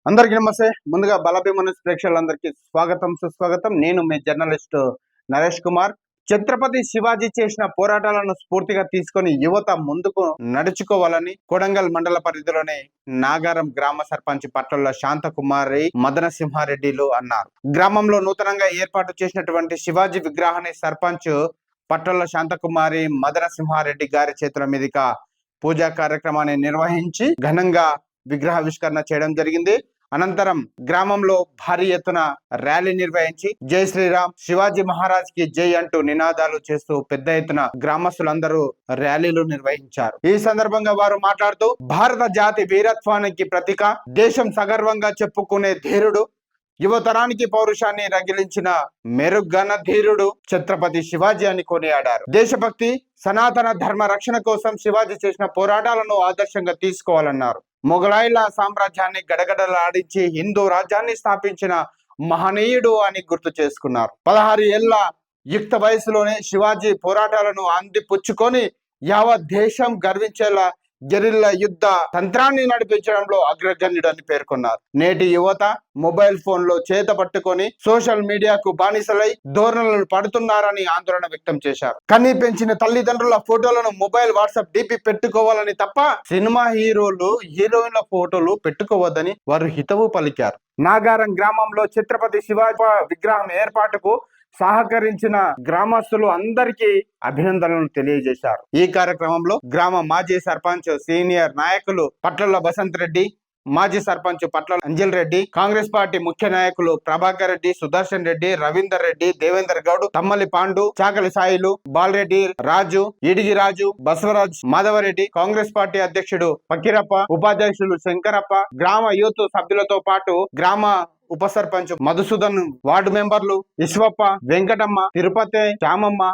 అందరికీ నమస్తే. ముందుగా బలభీమను ప్రేక్షకులందరికీ స్వాగతం సుస్వాగతం. నేను మీ జర్నలిస్ట్ నరేష్ కుమార్. ఛత్రపతి శివాజీ చేసిన పోరాటాలను స్ఫూర్తిగా తీసుకొని యువత ముందుకు నడుచుకోవాలని కొడంగల్ మండల పరిధిలోని నాగారం గ్రామ సర్పంచ్ పట్ల శాంతకుమారి మదన సింహారెడ్డిలు అన్నారు. గ్రామంలో నూతనంగా ఏర్పాటు చేసినటువంటి శివాజీ విగ్రహాన్ని సర్పంచ్ పట్ల శాంతకుమారి మదన సింహారెడ్డి గారి చేతుల మీదుగా పూజా కార్యక్రమాన్ని నిర్వహించి ఘనంగా విగ్రహావిష్కరణ చేయడం జరిగింది. అనంతరం గ్రామంలో భారీ ఎత్తున ర్యాలీ నిర్వహించి జై శ్రీరామ్, శివాజీ మహారాజ్ కి జై అంటూ నినాదాలు చేస్తూ పెద్ద ఎత్తున గ్రామస్తులందరూ ర్యాలీలు నిర్వహించారు. ఈ సందర్భంగా వారు మాట్లాడుతూ భారత జాతి వీరత్వానికి ప్రతీక, దేశం సగర్వంగా చెప్పుకునే ధీరుడు, యువతరానికి పౌరుషాన్ని రగిలించిన మెరుగన ధీరుడు ఛత్రపతి శివాజీ అని కొనియాడారు. దేశభక్తి, సనాతన ధర్మ రక్షణ కోసం శివాజీ చేసిన పోరాటాలను ఆదర్శంగా తీసుకోవాలన్నారు. మొఘలాయిల సామ్రాజ్యాన్ని గడగడలాడించి హిందూ రాజ్యాన్ని స్థాపించిన మహనీయుడు అని గుర్తు చేసుకున్నారు. 16 ఏళ్ల యుక్త వయసులోనే శివాజీ పోరాటాలను అందిపుచ్చుకొని యావత్ దేశం గర్వించేలా గెరిల్లా యుద్ధ తంత్రాన్ని నడిపించడంలో అగ్రగణ్యుడని పేర్కొన్నారు. నేటి యువత మొబైల్ ఫోన్ లో చేత పట్టుకొని సోషల్ మీడియాకు బానిసలై ధోరణులను పడుతున్నారని ఆందోళన వ్యక్తం చేశారు. కన్నీ పెంచిన తల్లిదండ్రుల ఫోటోలను మొబైల్, వాట్సాప్ డిపి పెట్టుకోవాలని తప్ప సినిమా హీరోలు, హీరోయిన్ల ఫోటోలు పెట్టుకోవద్దని వారు హితవు పలికారు. నాగారం గ్రామంలో ఛత్రపతి శివాజీ విగ్రహం ఏర్పాటుకు సహకరించిన గ్రామస్తులు అందరికీ అభినందనలు తెలియజేశారు. ఈ కార్యక్రమంలో గ్రామ మాజీ సర్పంచ్, సీనియర్ నాయకులు పట్ల బసంత్ రెడ్డి, మాజీ సర్పంచ్ పట్ల అంజల్ రెడ్డి, కాంగ్రెస్ పార్టీ ముఖ్య నాయకులు ప్రభాకర్ రెడ్డి, సుదర్శన్ రెడ్డి, రవీందర్ రెడ్డి, దేవేందర్ గౌడ్, తమ్మలి పాండు, చాకలి సాయిలు, బాలరెడ్డి, రాజు, ఇడిగి రాజు, బసవరాజ్, మాధవరెడ్డి, కాంగ్రెస్ పార్టీ అధ్యక్షుడు ఫకీరప్ప, ఉపాధ్యక్షులు శంకరప్ప, గ్రామ యూత్ సభ్యులతో పాటు గ్రామ ఉప సర్పంచ్ మధుసూదన్, వార్డు మెంబర్లు విశ్వప్ప, వెంకటమ్మ, తిరుపతి,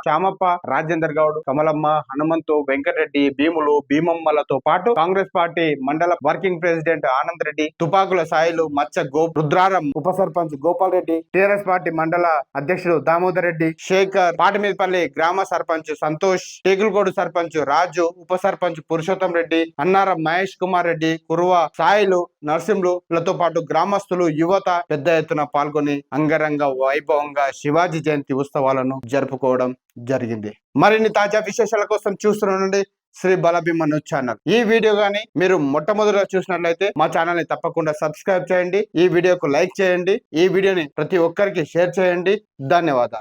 చామప్ప, రాజేందర్ గౌడ్, కమలమ్మ, హనుమంతు, వెంకటరెడ్డి, భీములు, భీమమ్మలతో పాటు కాంగ్రెస్ పార్టీ మండల వర్కింగ్ ప్రెసిడెంట్ ఆనంద్ రెడ్డి, తుపాకుల సాయిలు, మచ్చ రుద్రారం, ఉప సర్పంచ్ గోపాల్ రెడ్డి, టీఆర్ఎస్ పార్టీ మండల అధ్యక్షుడు దామోదర్ రెడ్డి, శేఖర్, పాటిమీదపల్లి గ్రామ సర్పంచ్ సంతోష్, టేగులగోడు సర్పంచ్ రాజు, ఉప సర్పంచ్ పురుషోత్తం రెడ్డి, అన్నారం మహేష్ కుమార్ రెడ్డి, కురువ సాయిలు, నరసింహులతో పాటు గ్రామస్తులు, యువత పెద్ద ఎత్తున పాల్గొని అంగరంగ వైభవంగా శివాజీ జయంతి ఉత్సవాలను జరుపుకోవడం జరిగింది. మరిన్ని తాజా విశేషాల కోసం చూస్తుండండి శ్రీ బలభీమను ఛానల్. ఈ వీడియో గానీ మీరు మొట్టమొదటిగా చూసినట్లయితే మా ఛానల్ ని తప్పకుండా సబ్స్క్రైబ్ చేయండి. ఈ వీడియోకు లైక్ చేయండి. ఈ వీడియోని ప్రతి ఒక్కరికి షేర్ చేయండి. ధన్యవాదాలు.